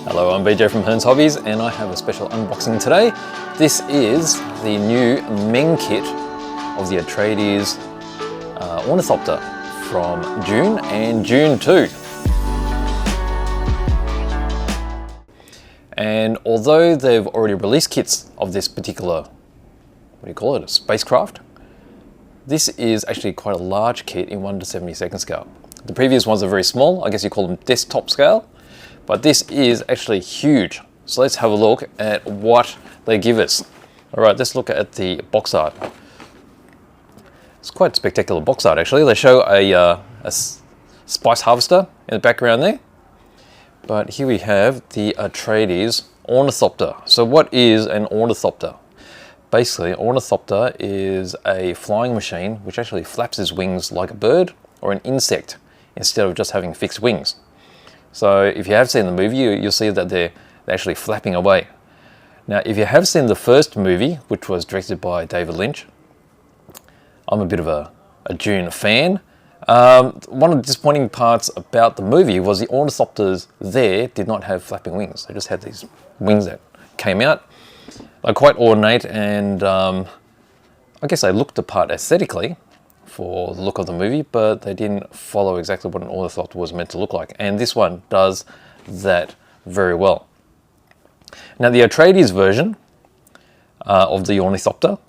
Hello, I'm BJ from Hearns Hobbies, and I have a special unboxing today. This is the new Meng kit of the Atreides Ornithopter from Dune and Dune 2. And although they've already released kits of this particular, what do you call it, a spacecraft, this is actually quite a large kit in 1:72 scale. The previous ones are very small, I guess you call them desktop scale, but this is actually huge. So let's have a look at what they give us. All right, let's look at the box art. It's quite spectacular box art actually. They show a spice harvester in the background there. But here we have the Atreides Ornithopter. So what is an ornithopter? Basically, an ornithopter is a flying machine which actually flaps its wings like a bird or an insect instead of just having fixed wings. So if you have seen the movie, you'll see that they're actually flapping away. Now, if you have seen the first movie, which was directed by David Lynch, I'm a bit of a Dune fan. One of the disappointing parts about the movie was the ornithopters there did not have flapping wings. They just had these wings that came out. They're quite ornate, and I guess they looked the part aesthetically for the look of the movie, but they didn't follow exactly what an ornithopter was meant to look like. And this one does that very well. Now, the Atreides version of the ornithopter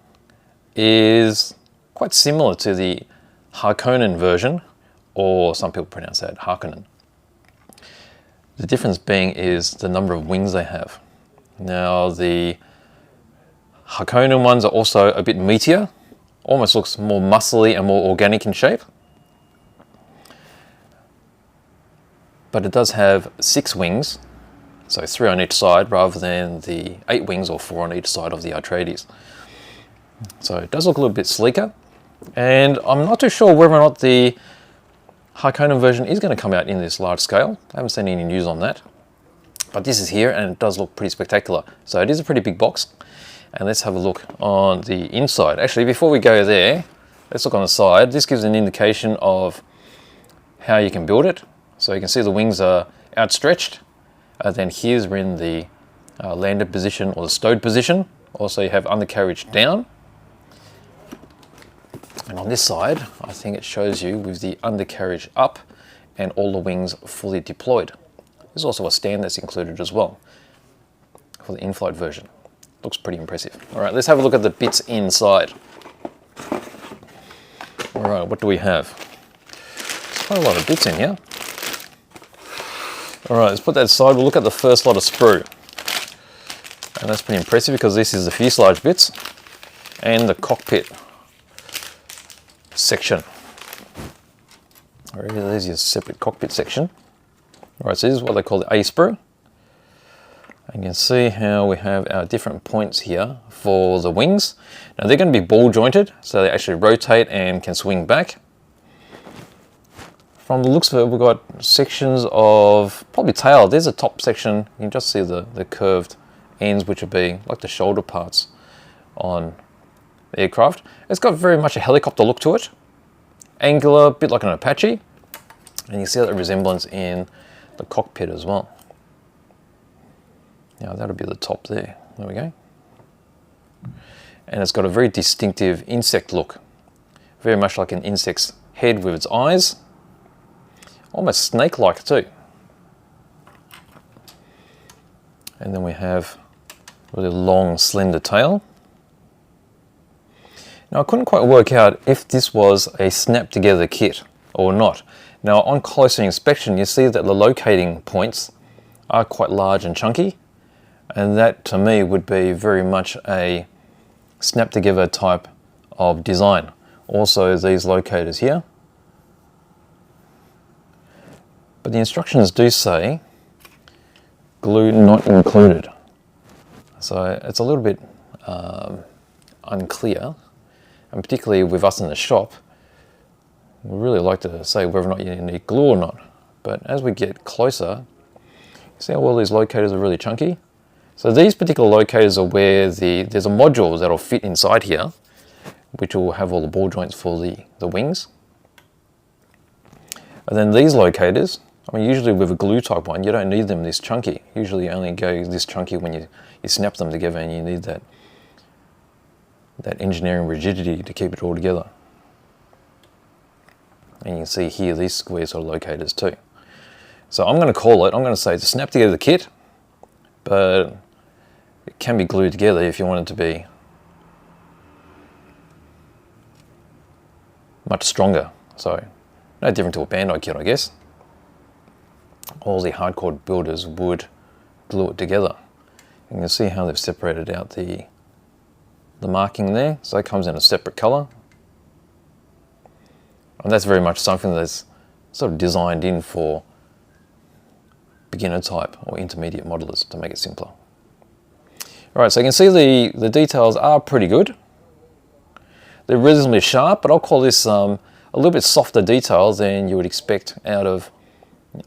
is quite similar to the Harkonnen version, or some people pronounce that Harkonnen. The difference being is the number of wings they have. Now, the Harkonnen ones are also a bit meatier, almost looks more muscly and more organic in shape. But it does have 6 wings, so 3 on each side rather than the 8 wings or 4 on each side of the Atreides. So it does look a little bit sleeker. And I'm not too sure whether or not the Harkonnen version is going to come out in this large scale. I haven't seen any news on that. But this is here and it does look pretty spectacular. So it is a pretty big box. And let's have a look on the inside. Actually, before we go there, let's look on the side. This gives an indication of how you can build it. So you can see the wings are outstretched. Then here's we're in the landed position or the stowed position. Also, you have undercarriage down. And on this side, I think it shows you with the undercarriage up and all the wings fully deployed. There's also a stand that's included as well for the in-flight version. Looks pretty impressive. All right, let's have a look at the bits inside. All right, what do we have? There's quite a lot of bits in here. All right, let's put that aside. We'll look at the first lot of sprue. And that's pretty impressive because this is the fuselage bits and the cockpit section. All right, there's your separate cockpit section. All right, so this is what they call the A sprue. And you can see how we have our different points here for the wings. Now they're going to be ball jointed, so they actually rotate and can swing back. From the looks of it, we've got sections of probably tail. There's a top section. You can just see the curved ends, which would be like the shoulder parts on the aircraft. It's got very much a helicopter look to it. Angular, a bit like an Apache. And you see that resemblance in the cockpit as well. Now that'll be the top there. There we go. And it's got a very distinctive insect look. Very much like an insect's head with its eyes. Almost snake-like too. And then we have a really long, slender tail. Now I couldn't quite work out if this was a snap-together kit or not. Now on closer inspection, you see that the locating points are quite large and chunky. And that to me would be very much a snap together type of design. Also these locators here. But the instructions do say glue not included. So it's a little bit unclear. And particularly with us in the shop, we really like to say whether or not you need glue or not. But as we get closer, you see how all these locators are really chunky? So these particular locators are where there's a module that'll fit inside here, which will have all the ball joints for the wings. And then these locators I mean, usually with a glue type one, you don't need them this chunky. Usually you only go this chunky when you snap them together, and you need that engineering rigidity to keep it all together. And you can see here these squares are locators too. So I'm going to call it, I'm going to say it's a snap together kit, but it can be glued together if you want it to be much stronger. So no different to a Bandai kit, I guess. All the hardcore builders would glue it together. You can see how they've separated out the marking there. So it comes in a separate color. And that's very much something that's sort of designed in for beginner type or intermediate modelers to make it simpler. All right, so you can see the details are pretty good. They're reasonably sharp, but I'll call this a little bit softer detail than you would expect out of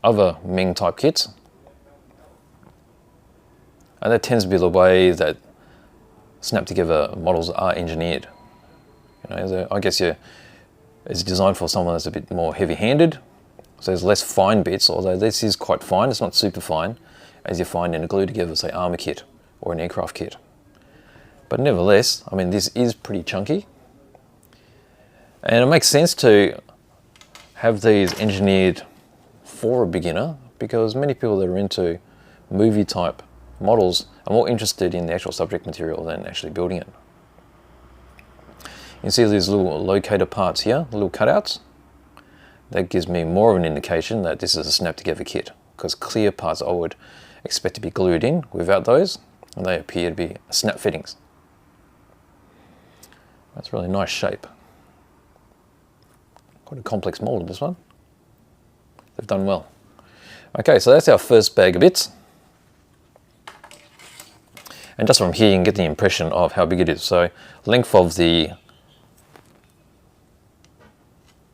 other Meng type kits. And that tends to be the way that snap together models are engineered. You know, so I guess it's designed for someone that's a bit more heavy-handed, so there's less fine bits, although this is quite fine. It's not super fine as you find in a glue together, say, armor kit or an aircraft kit. But nevertheless, I mean, this is pretty chunky, and it makes sense to have these engineered for a beginner, because many people that are into movie type models are more interested in the actual subject material than actually building it. You can see these little locator parts here, little cutouts. That gives me more of an indication that this is a snap together kit, because clear parts I would expect to be glued in. Without those, and they appear to be snap fittings. That's a really nice shape. Quite a complex mold, this one. They've done well. Okay, so that's our first bag of bits. And just from here you can get the impression of how big it is. So length of the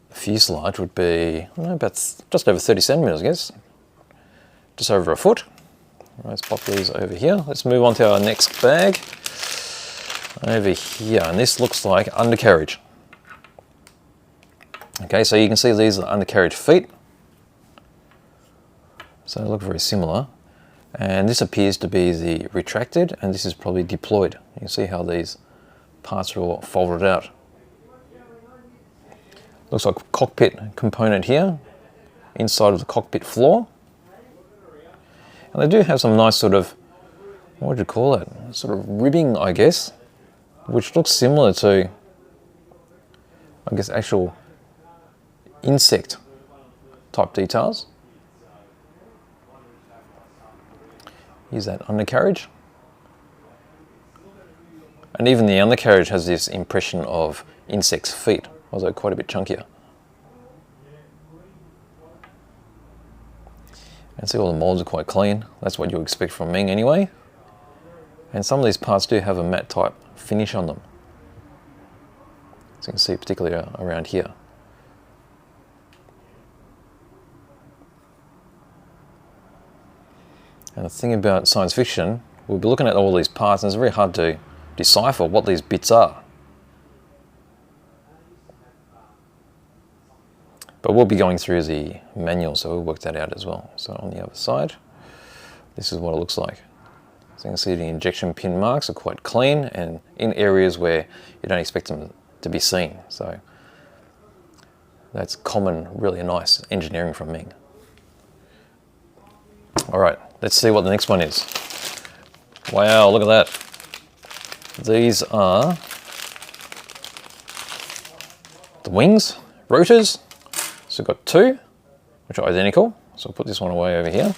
fuselage would be, I don't know, about just over 30 centimeters, I guess. Just over a foot. Right, let's pop these over here. Let's move on to our next bag. Over here, and this looks like undercarriage. Okay, so you can see these are undercarriage feet. So they look very similar. And this appears to be the retracted, and this is probably deployed. You can see how these parts are all folded out. Looks like a cockpit component here, inside of the cockpit floor. And they do have some nice sort of, what would you call it? Sort of ribbing, I guess, which looks similar to, I guess, actual insect type details. Here's that undercarriage. And even the undercarriage has this impression of insect's feet, although quite a bit chunkier. And see, all the molds are quite clean. That's what you expect from Meng anyway. And some of these parts do have a matte type finish on them. So you can see particularly around here. And the thing about science fiction, we'll be looking at all these parts, and it's very hard to decipher what these bits are. But we'll be going through the manual, so we'll work that out as well. So on the other side, this is what it looks like. So you can see the injection pin marks are quite clean and in areas where you don't expect them to be seen. So that's common, really nice engineering from Meng. All right, let's see what the next one is. Wow, look at that. These are the wings, rotors. So we've got two, which are identical. So I'll put this one away over here.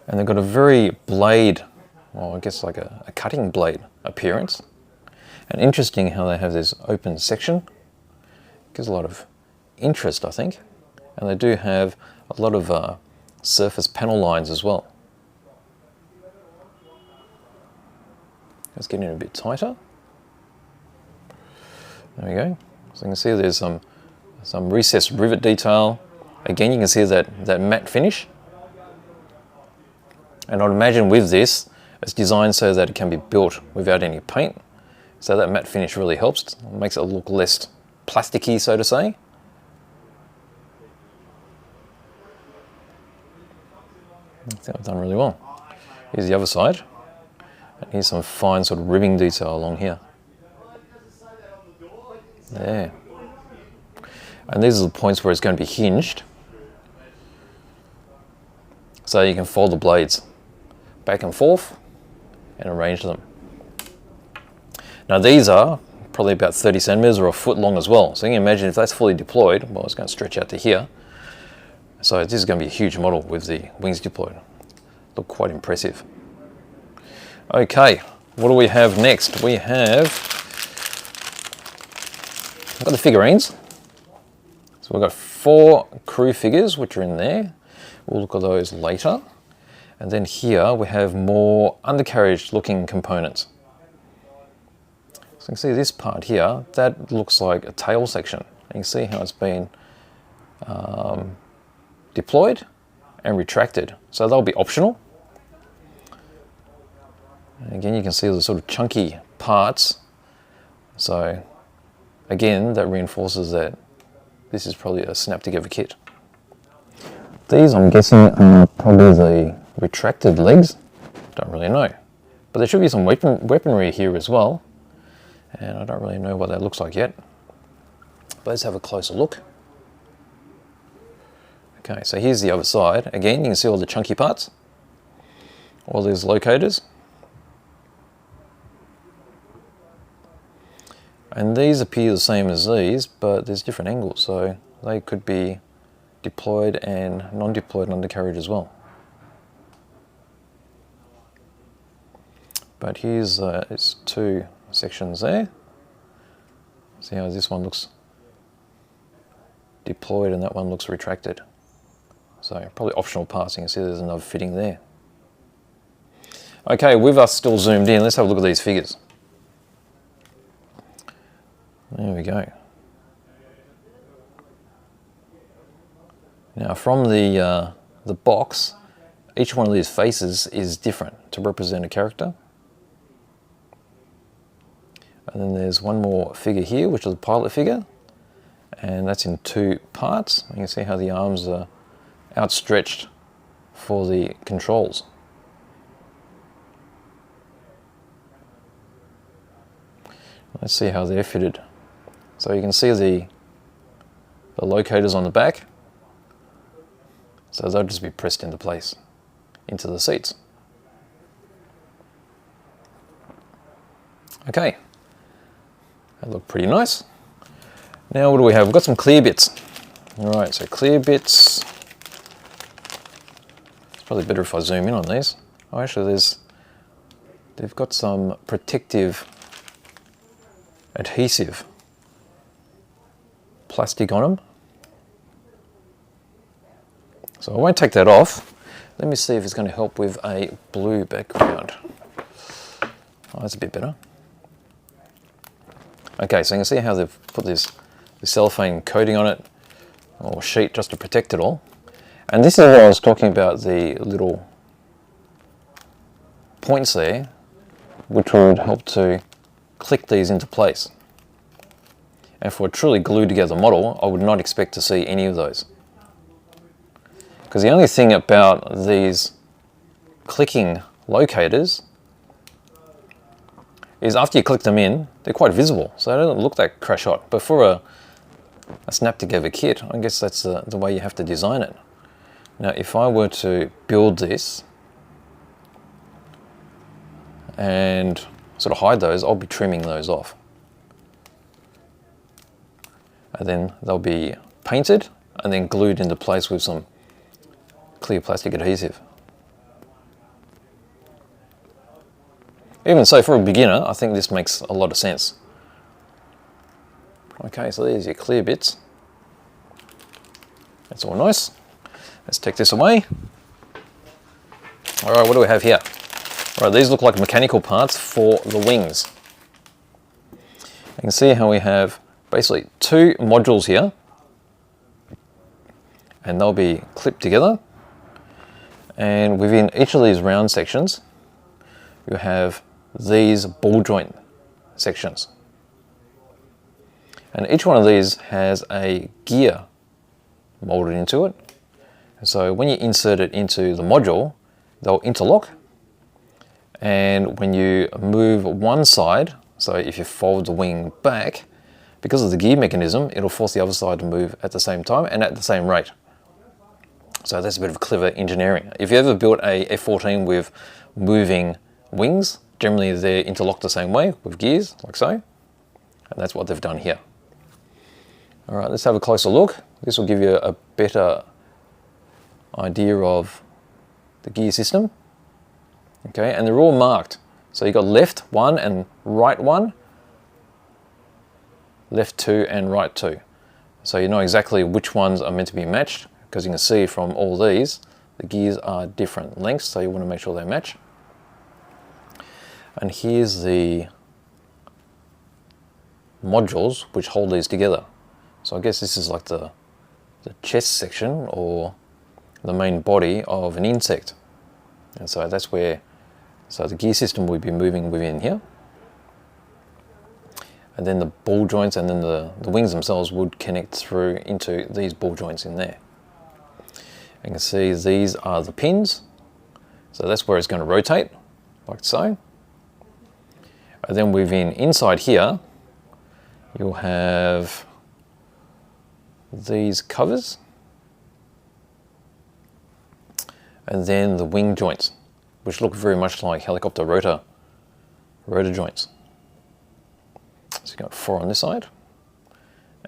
And they've got a very blade, well, I guess like a cutting blade appearance. And interesting how they have this open section. Gives a lot of interest, I think. And they do have a lot of surface panel lines as well. It's getting a bit tighter. There we go. So you can see there's some recessed rivet detail. Again, you can see that matte finish. And I'd imagine with this, it's designed so that it can be built without any paint. So that matte finish really helps. It makes it look less plasticky, so to say. I think I've done really well. Here's the other side. And here's some fine sort of ribbing detail along here. There. And these are the points where it's going to be hinged. So you can fold the blades back and forth and arrange them. Now these are probably about 30 centimeters or a foot long as well. So you can imagine if that's fully deployed, well, it's going to stretch out to here. So this is going to be a huge model with the wings deployed. Look quite impressive. Okay, what do we have next? We have, I've got the figurines. So we've got 4 crew figures which are in there. We'll look at those later. And then here we have more undercarriage looking components. So you can see this part here, that looks like a tail section. You can see how it's been deployed and retracted. So they'll be optional. And again, you can see the sort of chunky parts. So again, that reinforces that this is probably a snap together kit. These, I'm guessing, are probably the retracted legs. Don't really know. But there should be some weaponry here as well. And I don't really know what that looks like yet. But let's have a closer look. Okay, so here's the other side. Again, you can see all the chunky parts. All these locators. And these appear the same as these, but there's different angles, so they could be deployed and non-deployed undercarriage as well. But here's it's 2 sections there. See how this one looks deployed and that one looks retracted. So probably optional parts. You can see there's another fitting there. Okay, with us still zoomed in, let's have a look at these figures. There we go. Now from the box, each one of these faces is different to represent a character. And then there's one more figure here, which is a pilot figure. And that's in 2 parts. You can see how the arms are outstretched for the controls. Let's see how they're fitted. So you can see the locators on the back. So they'll just be pressed into place, into the seats. Okay, that looked pretty nice. Now what do we have? We've got some clear bits. All right, so clear bits. It's probably better if I zoom in on these. Oh, actually they've got some protective adhesive plastic on them. So I won't take that off. Let me see if it's going to help with a blue background. Oh, that's a bit better. Okay, so you can see how they've put this cellophane coating on it, or sheet, just to protect it all. And this is what I was talking about, the little points there, which would help to click these into place. And for a truly glued together model, I would not expect to see any of those. Because the only thing about these clicking locators is after you click them in, they're quite visible, so they don't look that crash hot. But for a snap together kit, I guess that's the way you have to design it. Now if I were to build this and sort of hide those, I'll be trimming those off. And then they'll be painted and then glued into place with some clear plastic adhesive. Even so, for a beginner, I think this makes a lot of sense. Okay, so there's your clear bits. That's all nice. Let's take this away. All right, what do we have here? All right, these look like mechanical parts for the wings. You can see how we have basically 2 modules here, and they'll be clipped together. And within each of these round sections, you have these ball joint sections. And each one of these has a gear molded into it. So when you insert it into the module, they'll interlock. And when you move one side, so if you fold the wing back, because of the gear mechanism, it'll force the other side to move at the same time and at the same rate. So that's a bit of clever engineering. If you ever built a F-14 with moving wings, generally they're interlocked the same way with gears, like so. And that's what they've done here. All right, let's have a closer look. This will give you a better idea of the gear system. Okay, and they're all marked. So you've got left one and right one, left two and right two. So you know exactly which ones are meant to be matched, because you can see from all these, the gears are different lengths, so you want to make sure they match. And here's the modules which hold these together. So I guess this is like the chest section or the main body of an insect. And so that's where, so the gear system will be moving within here. And then the ball joints and then the wings themselves would connect through into these ball joints in there. You can see these are the pins. So that's where it's going to rotate, like so. And then within inside here, you'll have these covers. And then the wing joints, which look very much like helicopter rotor joints. So you've got 4 on this side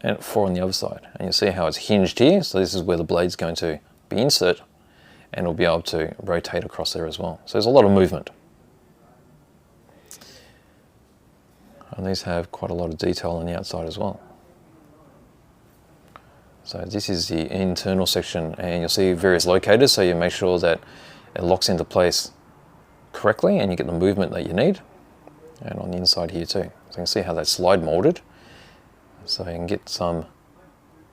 and 4 on the other side. And you see how it's hinged here. So this is where the blade's going to be inserted, and it'll be able to rotate across there as well. So there's a lot of movement. And these have quite a lot of detail on the outside as well. So this is the internal section, and you'll see various locators, so you make sure that it locks into place correctly and you get the movement that you need. And on the inside here too. So you can see how that's slide molded. So you can get some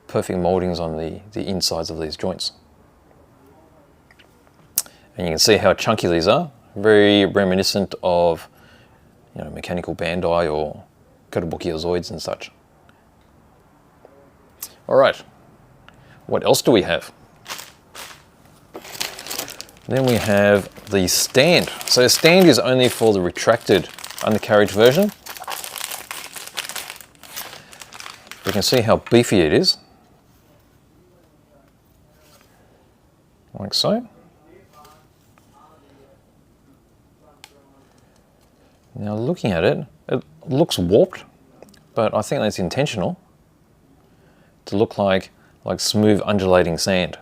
perfect moldings on the insides of these joints. And you can see how chunky these are. Very reminiscent of, you know, mechanical Bandai or Kotobuki Zoids and such. All right. What else do we have? Then we have the stand. So the stand is only for the retracted undercarriage version. You can see how beefy it is. Like so. Now looking at it, it looks warped, but I think that's intentional to look like smooth undulating sand.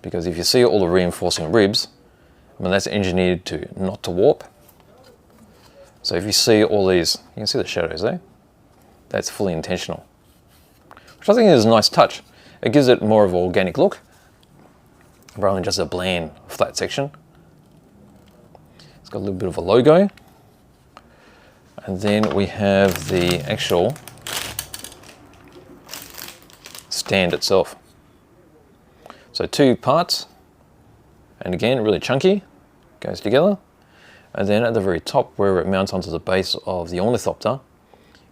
Because if you see all the reinforcing ribs, I mean, that's engineered to not to warp. So if you see all these, you can see the shadows there. That's fully intentional, which I think is a nice touch. It gives it more of an organic look, rather than just a bland flat section. It's got a little bit of a logo. And then we have the actual stand itself. So 2 parts, and again, really chunky, goes together. And then at the very top, where it mounts onto the base of the Ornithopter,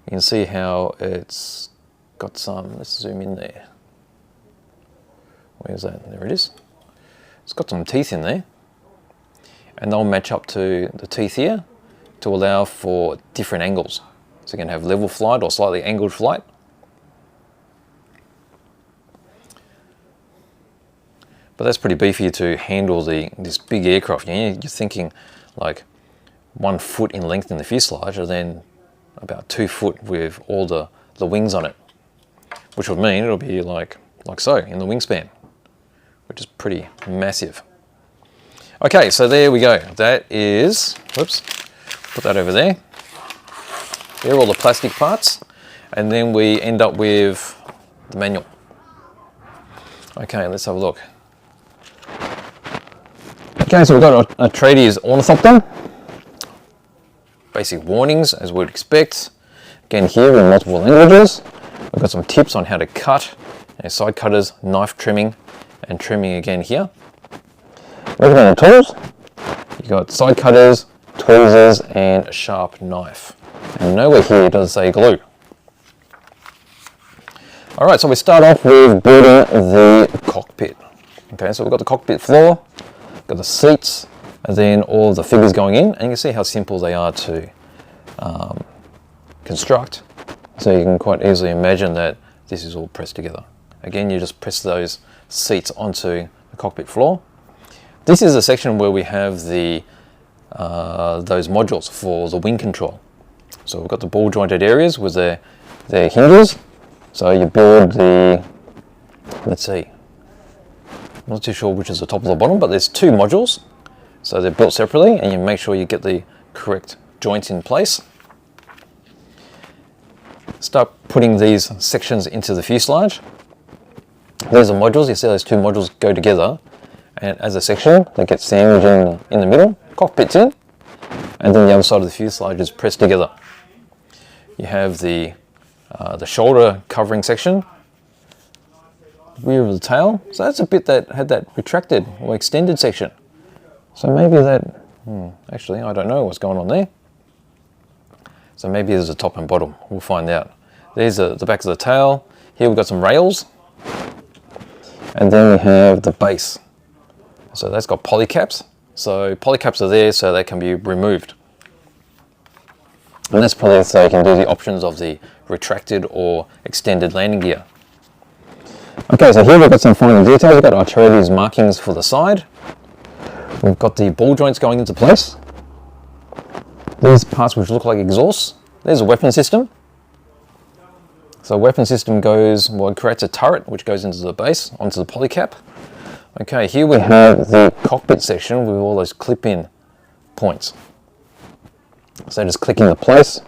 you can see how it's got some, let's zoom in there. Where's that? There it is. It's got some teeth in there, and they'll match up to the teeth here to allow for different angles. So you can have level flight or slightly angled flight. But that's pretty beefy to handle this big aircraft. You're thinking like 1 foot in length in the fuselage, and then about 2 foot with all the wings on it, which would mean it'll be like so in the wingspan, which is pretty massive. Okay, so there we go. That is, whoops, put that over there. There are all the plastic parts, and then we end up with the manual. Okay, let's have a look. Okay, so we've got a Atreides Ornithopter. Basic warnings, as we'd expect. Again, here in multiple languages. We've got some tips on how to cut, side cutters, knife trimming, and trimming again here. Recommended tools. You've got side cutters, tweezers, and a sharp knife. And nowhere here does it say glue. All right, so we start off with building the cockpit. Okay, so we've got the cockpit floor, got the seats, and then all the figures going in, and you can see how simple they are to construct. So you can quite easily imagine that this is all pressed together. Again, you just press those seats onto the cockpit floor. This is a section where we have the those modules for the wing control. So we've got the ball jointed areas with their hinges. So you build the, let's see, I'm not too sure which is the top or the bottom, but there's two modules. So they're built separately, and you make sure you get the correct joints in place. Start putting these sections into the fuselage. There's the modules, you see those two modules go together, and as a section, they get sandwiched in the middle, cockpit's in, and then the other side of the fuselage is pressed together. You have the shoulder covering section, rear of the tail. So that's a bit that had that retracted or extended section. So maybe that, actually I don't know what's going on there. So maybe there's a top and bottom, we'll find out. There's the back of the tail. Here we've got some rails. And then we have the base. So that's got polycaps. So polycaps are there so they can be removed. And that's probably so you can do the options of the retracted or extended landing gear. Okay, so here we've got some final details. We've got Atreides markings for the side. We've got the ball joints going into place. These parts which look like exhausts. There's a weapon system. So weapon system goes, well, it creates a turret which goes into the base, onto the polycap. Okay, here we have the cockpit section with all those clip-in points. So just click into place,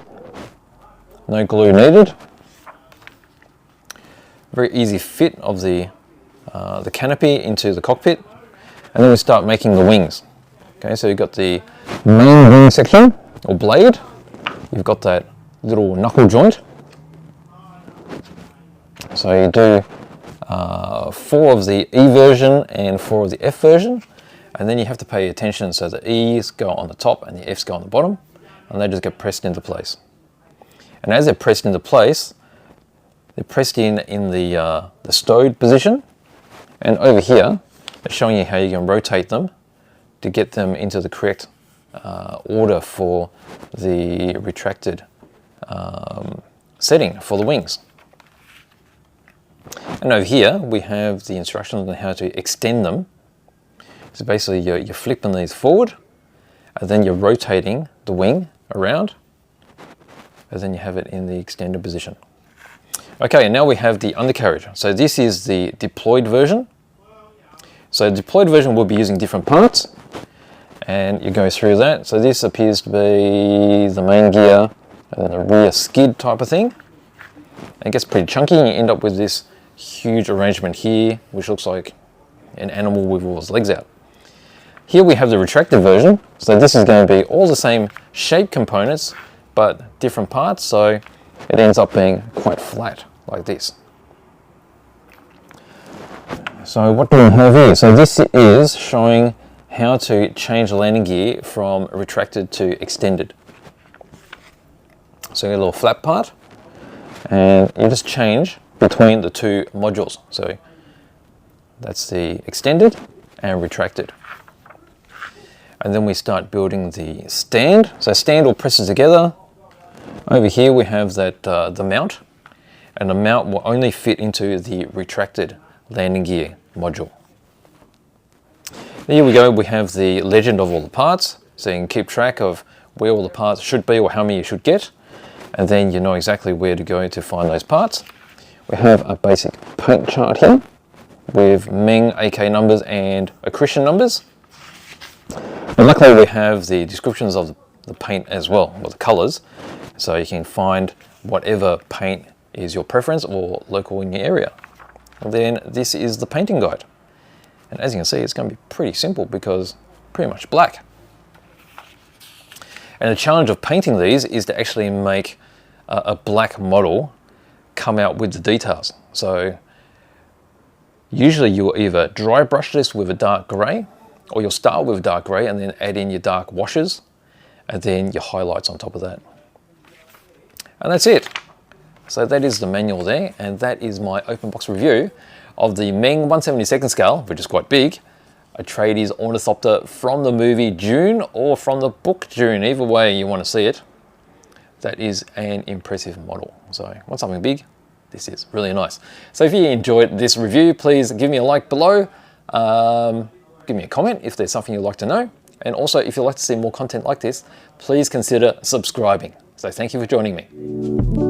no glue needed. Very easy fit of the canopy into the cockpit, and then we start making the wings. Okay, so you've got the main wing section or blade. You've got that little knuckle joint. So you do 4 of the E version and 4 of the F version, and then you have to pay attention so the E's go on the top and the F's go on the bottom, and they just get pressed into place. And as they're pressed into place, they're pressed in the stowed position, and over here they're showing you how you can rotate them to get them into the correct order for the retracted setting for the wings. And over here we have the instructions on how to extend them. So basically you're flipping these forward, and then you're rotating the wing around, and then you have it in the extended position. Okay, and now we have the undercarriage. So this is the deployed version. So the deployed version will be using different parts, and you go through that. So this appears to be the main gear and then a rear skid type of thing. It gets pretty chunky, and you end up with this huge arrangement here, which looks like an animal with all its legs out. Here we have the retracted version. So this is going to be all the same shape components, but different parts. So it ends up being quite flat, like this. So what do we have here? So this is showing how to change the landing gear from retracted to extended. So you get a little flap part, and you just change between the two modules. So that's the extended and retracted. And then we start building the stand. So stand all presses together. Over here we have that the mount, and the mount will only fit into the retracted landing gear module. Here we go, we have the legend of all the parts, so you can keep track of where all the parts should be or how many you should get, and then you know exactly where to go to find those parts. We have a basic paint chart here with Meng AK numbers and accretion numbers. And luckily we have the descriptions of the paint as well, or the colors, so you can find whatever paint is your preference or local in your area. And then this is the painting guide. And as you can see, it's going to be pretty simple because pretty much black. And the challenge of painting these is to actually make a black model come out with the details. So usually you'll either dry brush this with a dark grey, or you'll start with dark grey and then add in your dark washes and then your highlights on top of that. And that's it. So that is the manual there, and that is my open box review of the Meng 1/72 scale, which is quite big, Atreides Ornithopter from the movie Dune or from the book Dune, either way you want to see it. That is an impressive model. So want something big? This is really nice. So if you enjoyed this review, please give me a like below. Give me a comment if there's something you'd like to know. And also, if you'd like to see more content like this, please consider subscribing. So thank you for joining me.